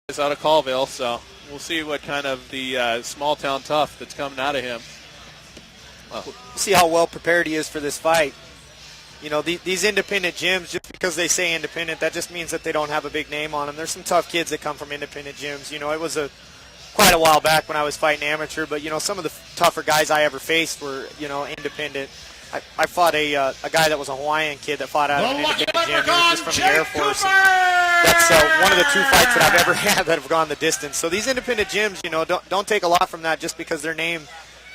He's out of Colville, so we'll see what kind of the small-town tough that's coming out of him. See how well prepared he is for this fight. You know, these independent gyms, just because they say independent, that just means that they don't have a big name on them. There's some tough kids that come from independent gyms. You know, it was quite a while back when I was fighting amateur, but, you know, some of the tougher guys I ever faced were, you know, independent. I fought a guy that was a Hawaiian kid that fought out of an independent gym. He was just from the Air Force. That's one of the 2 fights that I've ever had that have gone the distance. So these independent gyms, you know, don't take a lot from that just because their name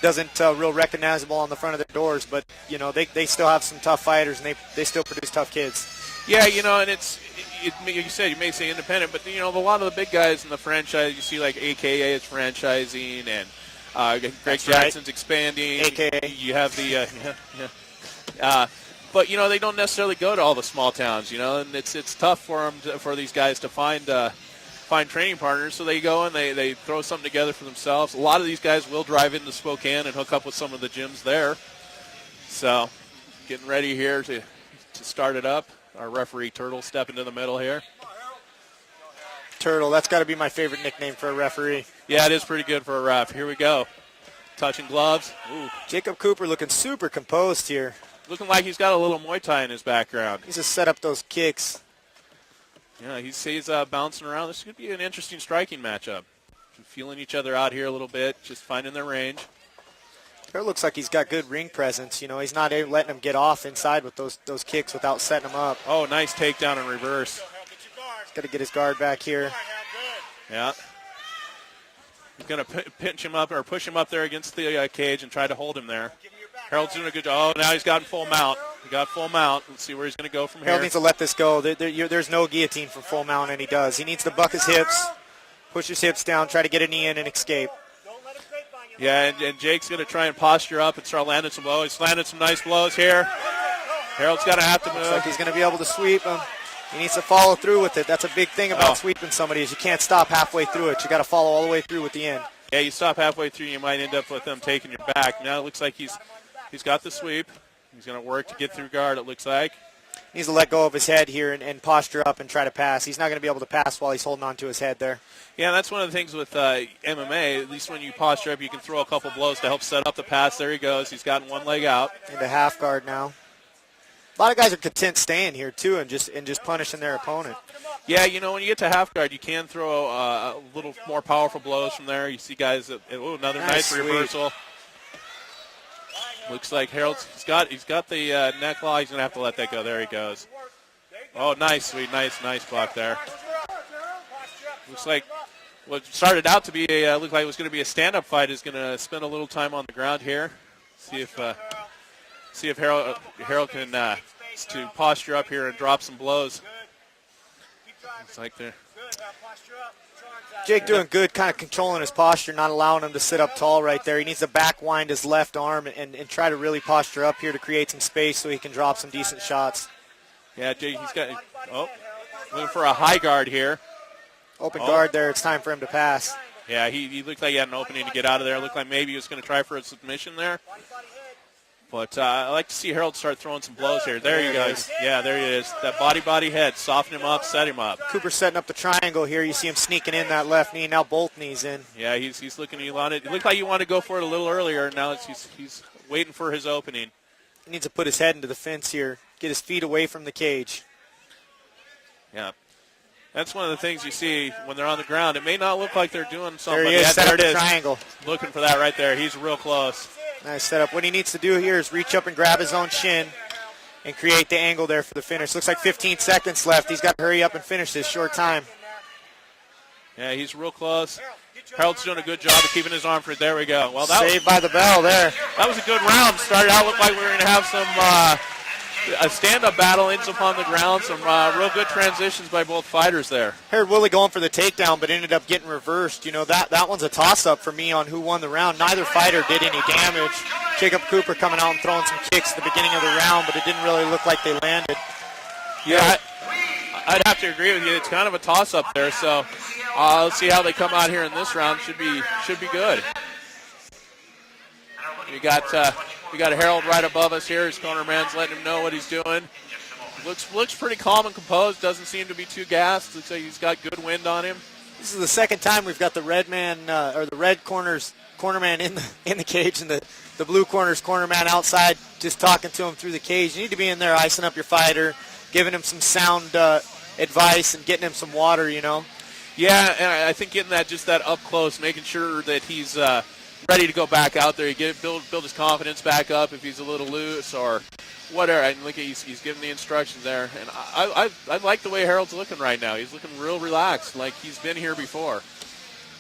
doesn't real recognizable on the front of their doors. But, you know, they still have some tough fighters, and they still produce tough kids. Yeah, you know, and you said you may say independent, but, you know, a lot of the big guys in the franchise, you see like AKA is franchising, and Greg Jackson's expanding. AKA. You have the but, you know, they don't necessarily go to all the small towns, you know, and it's tough for them for these guys to find training partners. So they go and they throw something together for themselves. A lot of these guys will drive into Spokane and hook up with some of the gyms there. So getting ready here to start it up. Our referee Turtle stepping into the middle here. Turtle, that's got to be my favorite nickname for a referee. Yeah, it is pretty good for a ref. Here we go. Touching gloves. Ooh. Jacob Cooper looking super composed here. Looking like he's got a little Muay Thai in his background. He's just set up those kicks. Yeah, he's bouncing around. This could be an interesting striking matchup. Feeling each other out here a little bit, just finding their range. It looks like he's got good ring presence. You know, he's not letting him get off inside with those kicks without setting him up. Oh, nice takedown in reverse. He's got to get his guard back here. Yeah. He's going to pinch him up or push him up there against the cage and try to hold him there. Harold's doing a good job. Oh, now he's got full mount. He got full mount. Let's see where he's going to go from here. Harold needs to let this go. There's no guillotine from full mount, and he does. He needs to buck his hips, push his hips down, try to get a knee in and escape. Yeah, and Jake's going to try and posture up and start landing some blows. He's landed some nice blows here. Harold's going to have to move. Looks like he's going to be able to sweep him. He needs to follow through with it. That's a big thing about sweeping somebody is you can't stop halfway through it. You got to follow all the way through with the end. Yeah, you stop halfway through, you might end up with them taking your back. Now it looks like he's got the sweep. He's going to work to get through guard, it looks like. He needs to let go of his head here and posture up and try to pass. He's not going to be able to pass while he's holding on to his head there. Yeah, that's one of the things with MMA. At least when you posture up, you can throw a couple blows to help set up the pass. There he goes. He's gotten one leg out. Into half guard now. A lot of guys are content staying here, too, and just punishing their opponent. Yeah, you know, when you get to half guard, you can throw a little more powerful blows from there. You see guys that, another nice reversal. Looks like Harold's he's got the neck lock. He's going to have to let that go. There he goes. Oh, nice, sweet, nice block there. Looks like what started out to be looked like it was going to be a stand-up fight is going to spend a little time on the ground here. See if Harold can to posture up here and drop some blows. Looks like they're. Jake doing good, kind of controlling his posture, not allowing him to sit up tall right there. He needs to back wind his left arm and try to really posture up here to create some space so he can drop some decent shots. Yeah, Jake, he's got looking for a high guard here. Open guard there. It's time for him to pass. Yeah, he looked like he had an opening to get out of there. It looked like maybe he was going to try for a submission there. But I like to see Harold start throwing some blows here. There he goes. Yeah, there he is. That body head. Soften him up, set him up. Cooper setting up the triangle here. You see him sneaking in that left knee. Now both knees in. Yeah, he's looking. He looked like he wanted to go for it a little earlier. Now he's waiting for his opening. He needs to put his head into the fence here. Get his feet away from the cage. Yeah. That's one of the things you see when they're on the ground. It may not look like they're doing something. There he is, set up the triangle. Looking for that right there. He's real close. Nice setup. What he needs to do here is reach up and grab his own shin and create the angle there for the finish. Looks like 15 seconds left. He's got to hurry up and finish this short time. Yeah, he's real close. Harold's doing a good job of keeping his arm free. There we go. Well, saved by the bell there. That was a good round. Started out, looked like we were going to have some a stand-up battle, ends up on the ground. Some real good transitions by both fighters there. Heard Willie going for the takedown, but ended up getting reversed. You know, that one's a toss-up for me on who won the round. Neither fighter did any damage. Jacob Cooper coming out and throwing some kicks at the beginning of the round, but it didn't really look like they landed. Yeah, I'd have to agree with you. It's kind of a toss-up there, so let's see how they come out here in this round. Should be good. We got Harold right above us here. His corner man's letting him know what he's doing. Looks pretty calm and composed. Doesn't seem to be too gassed. Looks like he's got good wind on him. This is the second time we've got the red man or the red corner man in the cage, and the blue corner man outside, just talking to him through the cage. You need to be in there icing up your fighter, giving him some sound advice, and getting him some water. Yeah, and I think getting that up close, making sure that he's ready to go back out there. Build his confidence back up if he's a little loose or whatever. And look, he's giving the instructions there. And I like the way Harold's looking right now. He's looking real relaxed, like he's been here before.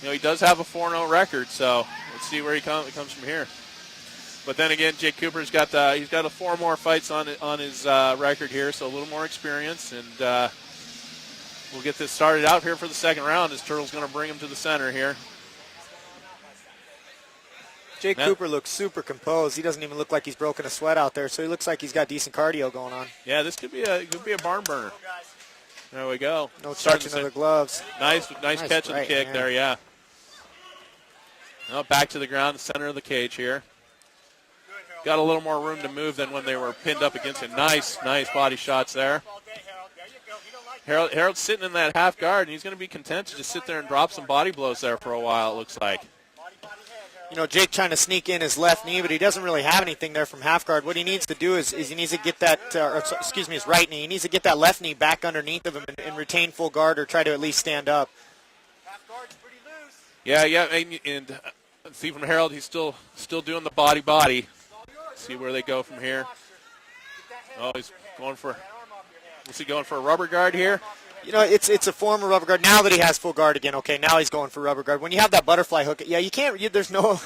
He does have a 4-0 record, so let's see where he comes from here. But then again, Jake Cooper's got 4 more fights on his record here, so a little more experience. And we'll get this started out here for the second round as Turtle's going to bring him to the center here. Jake Cooper looks super composed. He doesn't even look like he's broken a sweat out there, so he looks like he's got decent cardio going on. Yeah, this could be a barn burner. There we go. No touching of the gloves. Nice catch of the kick there, yeah. Now back to the ground, the center of the cage here. Got a little more room to move than when they were pinned up against it. Nice body shots there. Harold's sitting in that half guard, and he's going to be content to just sit there and drop some body blows there for a while, it looks like. Jake trying to sneak in his left knee, but he doesn't really have anything there from half guard. What he needs to do is he needs to get that, his right knee. He needs to get that left knee back underneath of him and retain full guard or try to at least stand up. Half guard's pretty loose. Yeah, and see from Harold, he's still doing the body. See where they go from here. Oh, he's going for, what's he going for, a rubber guard here? It's a form of rubber guard. Now that he has full guard again, okay, now he's going for rubber guard. When you have that butterfly hook, you can't. There's no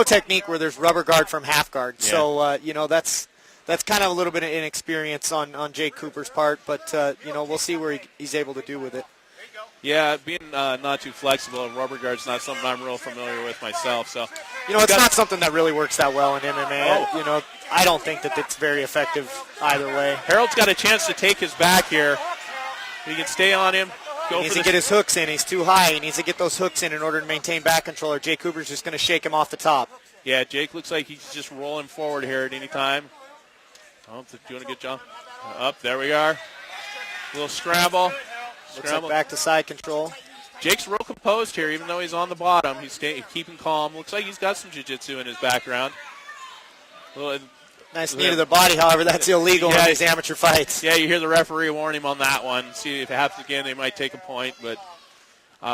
technique where there's rubber guard from half guard. Yeah. So that's kind of a little bit of inexperience on Jake Cooper's part, but we'll see where he's able to do with it. Yeah, being not too flexible, rubber guard's not something I'm real familiar with myself. So it's not something that really works that well in MMA. Oh. I don't think that it's very effective either way. Harold's got a chance to take his back here. He can stay on him. He needs to get his hooks in. He's too high. He needs to get those hooks in order to maintain back control, or Jake Cooper's just going to shake him off the top. Yeah, Jake looks like he's just rolling forward here at any time. Doing a good job. Up, there we are. A little scramble. Looks like back to side control. Jake's real composed here, even though he's on the bottom. He's keeping calm. Looks like he's got some jiu-jitsu in his background. Nice knee to the body, however, that's illegal in these amateur fights. Yeah, you hear the referee warn him on that one. See if it happens again, they might take a point, but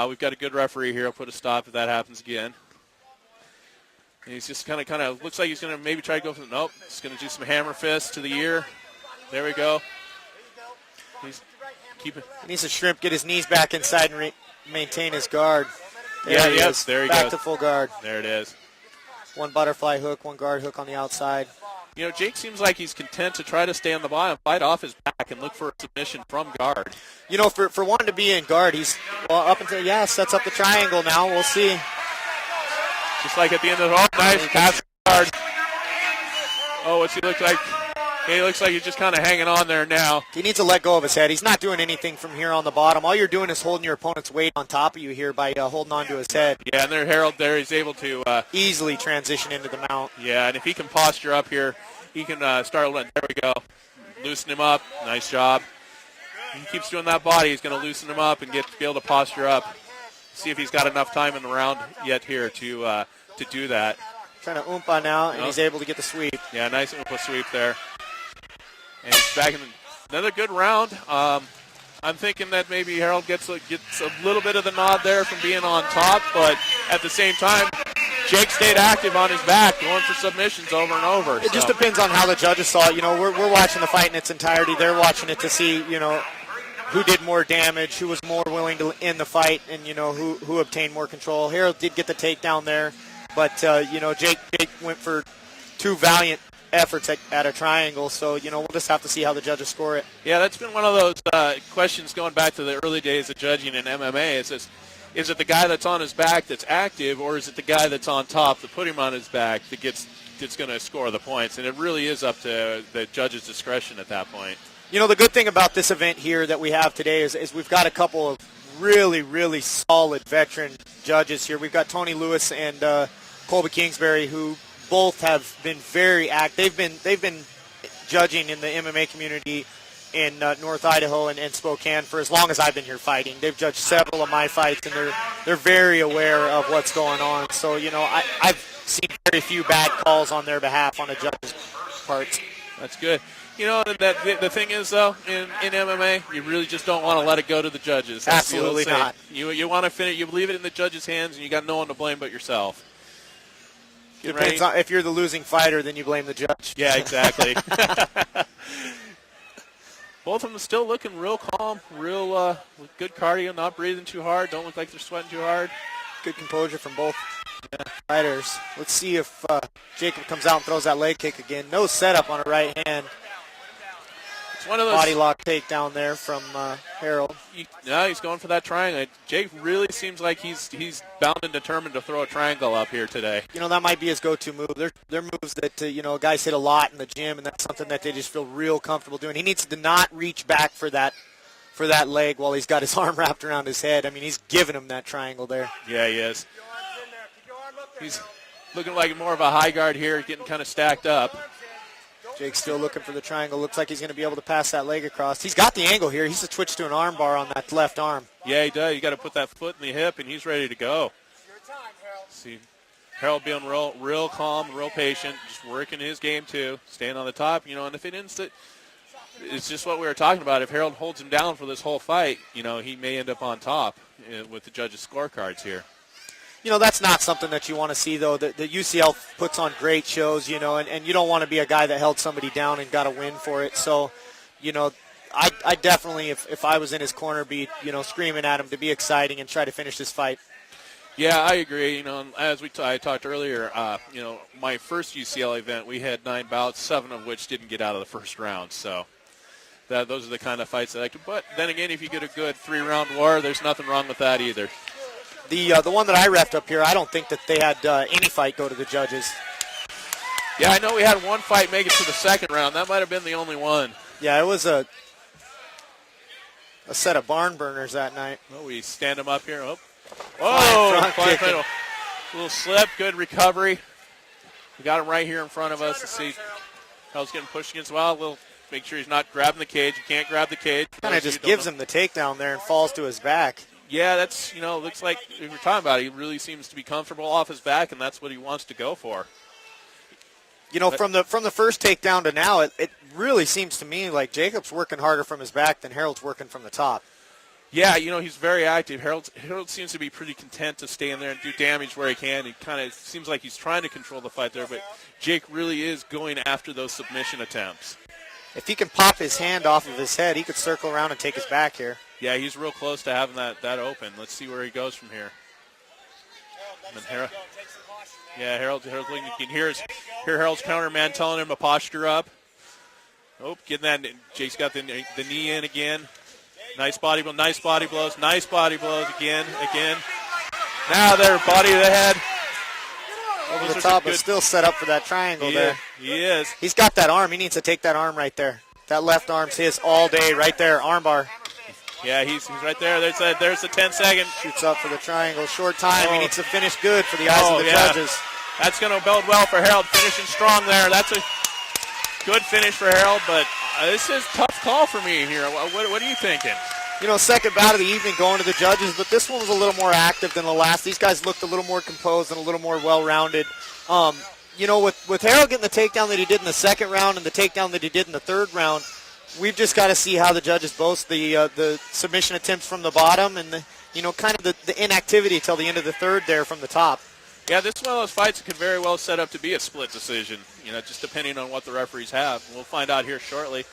we've got a good referee here. He'll put a stop if that happens again. And he's just kind of looks like he's going to maybe try to go for the, nope. He's going to do some hammer fists to the ear. There we go. He needs to shrimp, get his knees back inside, and maintain his guard. There he goes. Back to full guard. There it is. One butterfly hook, one guard hook on the outside. Jake seems like he's content to try to stay on the bottom, fight off his back, and look for a submission from guard. For one to be in guard, he's up until, sets up the triangle now. We'll see. Just like at the end of the nice pass guard. Oh, what's he look like? He looks like he's just kind of hanging on there now. He needs to let go of his head. He's not doing anything from here on the bottom. All you're doing is holding your opponent's weight on top of you here by holding on to his head. Yeah, and Harold there, he's able to easily transition into the mount. Yeah, and if he can posture up here, he can start letting, there we go. Loosen him up. Nice job. He keeps doing that body. He's going to loosen him up and be able to posture up. See if he's got enough time in the round yet here to do that. Trying to oompa now, and he's able to get the sweep. Yeah, nice oompa sweep there. And he's back in another good round. I'm thinking that maybe Harold gets a little bit of the nod there from being on top, but at the same time, Jake stayed active on his back, going for submissions over and over. It just depends on how the judges saw it. We're watching the fight in its entirety. They're watching it to see, who did more damage, who was more willing to end the fight, and, who obtained more control. Harold did get the takedown there, but, Jake went for two valiant efforts at a triangle, so we'll just have to see how the judges score it. Yeah, that's been one of those questions going back to the early days of judging in MMA. Is it the guy that's on his back that's active, or is it the guy that's on top that put him on his back that's going to score the points? And it really is up to the judge's discretion at that point. The good thing about this event here that we have today is we've got a couple of really, really solid veteran judges here. We've got Tony Lewis and Colby Kingsbury, who both have been very active. They've been judging in the MMA community in North Idaho and Spokane for as long as I've been here fighting. They've judged several of my fights, and they're very aware of what's going on. So, I've seen very few bad calls on their behalf on the judges' parts. That's good. The thing is, though, in MMA, you really just don't want to let it go to the judges. That's Absolutely not. You want to finish. You leave it in the judges' hands, and you got no one to blame but yourself. Depends on, if you're the losing fighter, then you blame the judge. Yeah, exactly. Both of them still looking real calm, real good cardio, not breathing too hard, don't look like they're sweating too hard. Good composure from both fighters. Let's see if Jacob comes out and throws that leg kick again. No setup on a right hand. It's one of those body lock takedown there from Harold. He's going for that triangle. Jake really seems like he's bound and determined to throw a triangle up here today. That might be his go-to move. They're moves that guys hit a lot in the gym, and that's something that they just feel real comfortable doing. He needs to not reach back for that leg while he's got his arm wrapped around his head. I mean, he's giving him that triangle there. Yeah, he is. He's looking like more of a high guard here, getting kind of stacked up. Jake's still looking for the triangle. Looks like he's going to be able to pass that leg across. He's got the angle here. He's switched to an arm bar on that left arm. Yeah, he does. You got to put that foot in the hip, and he's ready to go. See, Harold being real calm, real patient, just working his game too, staying on the top. And if it ends it, it's just what we were talking about. If Harold holds him down for this whole fight, he may end up on top with the judges' scorecards here. That's not something that you want to see, though. The UCL puts on great shows, and you don't want to be a guy that held somebody down and got a win for it. So, I definitely, if I was in his corner, be, screaming at him to be exciting and try to finish this fight. Yeah, I agree. As I talked earlier, my first UCL event, we had 9 bouts, 7 of which didn't get out of the first round. So those are the kind of fights I like to. But then again, if you get a good 3-round war, there's nothing wrong with that either. The one that I reffed up here, I don't think that they had any fight go to the judges. Yeah, I know we had one fight make it to the second round. That might have been the only one. Yeah, it was a set of barn burners that night. Well, we stand them up here. Oh, whoa! Little slip, good recovery. We got him right here in front of us. Let's see. Harold's getting pushed against the wall. We'll make sure he's not grabbing the cage. You can't grab the cage. Kind of just gives him the takedown there and falls to his back. Yeah, that's, looks like we were talking about it. He really seems to be comfortable off his back, and that's what he wants to go for. From the first takedown to now, it really seems to me like Jacob's working harder from his back than Harold's working from the top. Yeah, he's very active. Harold seems to be pretty content to stay in there and do damage where he can. He kind of seems like he's trying to control the fight there, but Jake really is going after those submission attempts. If he can pop his hand off of his head, he could circle around and take his back here. Yeah, he's real close to having that open. Let's see where he goes from here. Harold looking. You can hear Harold's counterman telling him to posture up. Oh, getting that. Jake's got the knee in again. Nice body blows. Nice body blows again. Now they're body to the head. Over the top, but still set up for that triangle there. He is. He's got that arm. He needs to take that arm right there. That left arm's his all day right there, arm bar. Yeah, he's right there. There's the 10-second. Shoots up for the triangle. Short time. He needs to finish good for the eyes of the judges. That's going to bode well for Harold, finishing strong there. That's a good finish for Harold, but this is a tough call for me here. What are you thinking? Second bout of the evening going to the judges, but this one was a little more active than the last. These guys looked a little more composed and a little more well-rounded. With Harold getting the takedown that he did in the second round and the takedown that he did in the third round, we've just got to see how the judges boast the submission attempts from the bottom and the inactivity till the end of the third there from the top. Yeah, this is one of those fights that could very well set up to be a split decision, just depending on what the referees have. We'll find out here shortly.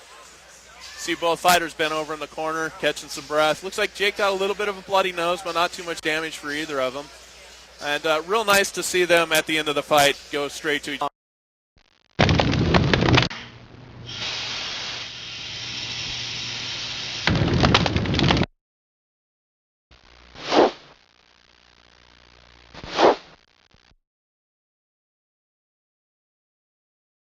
See both fighters bent over in the corner, catching some breath. Looks like Jake got a little bit of a bloody nose, but not too much damage for either of them. And real nice to see them at the end of the fight go straight to each